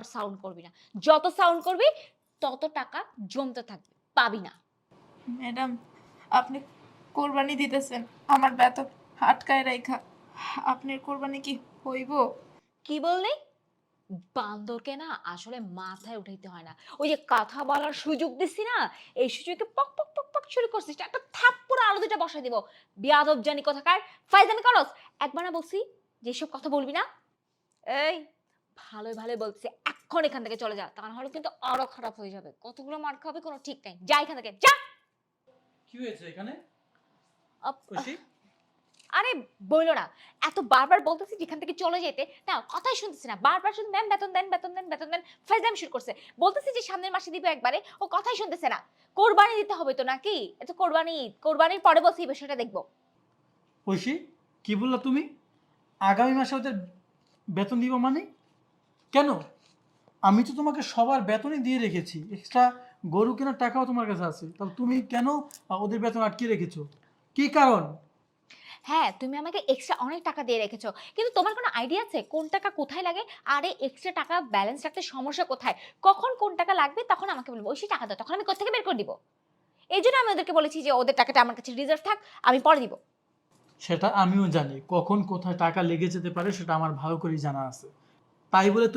Sound করবি না। যত সাউন্ড করবি তত টাকা জমতে থাকবে। পাবি না। ম্যাডাম, আপনি কোরবানি দিতেছেন আমার বেতন আটকায় রাইখা। আপনার কোরবানি কি হইব? কি বললি? বান্দরকে না আসলে মাথায় উঠাইতে হয় না। ওই যে কথা বলার সুযোগ দিছি না, এই সুযোগে পক পক পক পক শুরু করছিস। একটা থাপ্পড় আলু দুটা বসায় দিব। বেয়াদব জানি কোথাকার। ফাইজলামি করস? একবার না বলছি যে এসব কথা বলবি না? এই ভালোই ভালোই বলতেছি এক্ষণ এখান থেকে চলে যা। তা না হলে কিন্তু আরো খারাপ হয়ে যাবে। কতগুলো মার খাবে কোনো ঠিক নাই। যা এখান থেকে যা। কি হয়েছে এখানে? আপ, খুশি? আরে বইলো না। এত বারবার বলতেছি যেখান থেকে চলে যেতে, না কথাই শুনতেছি না। বারবার শুধু ম্যাম বেতন দেন, বেতন দেন, বেতন দেন। ফাইজলামি শুরু করছে। বলতেছি যে সামনের মাসে দিবে একবারে, ও কথাই শুনতেছে না। কোরবানি দিতে হবে তো নাকি? এটা কোরবানি ঈদ। কোরবানির পরে বলছি এই বিষয়টা দেখবো। ঐশী, কি বললা তুমি? আগামী মাসে ওদের বেতন দিব মানে? কেন? আমি তো তোমাকে সবার বেতনই দিয়ে রেখেছি, এক্সট্রা গরু কেনার টাকাও তোমার কাছে আছে, তাহলে তুমি কেন ওদের বেতন আটকে রেখেছো? কি কারণ? হ্যাঁ, তুমি আমাকে এক্সট্রা অনেক টাকা দিয়ে রেখেছো। কিন্তু তোমার কোনো আইডিয়া আছে কোন টাকা কোথায় লাগে? আর এই এক্সট্রা টাকা ব্যালেন্স রাখতে সমস্যা কোথায়? কখন কোন টাকা লাগবে তখন আমাকে বলবে, "ঐশী টাকা দাও।" তখন আমি কোত্থেকে বের করে দিব? এইজন্য আমি ওদেরকে বলেছি যে ওদের টাকাটা আমার কাছে রিজার্ভ থাক, আমি পরে দিব। সেটা আমিও জানি, কখন কোথায় টাকা লেগে যেতে পারে সেটা আমার ভালো করেই জানা আছে। তাই বলে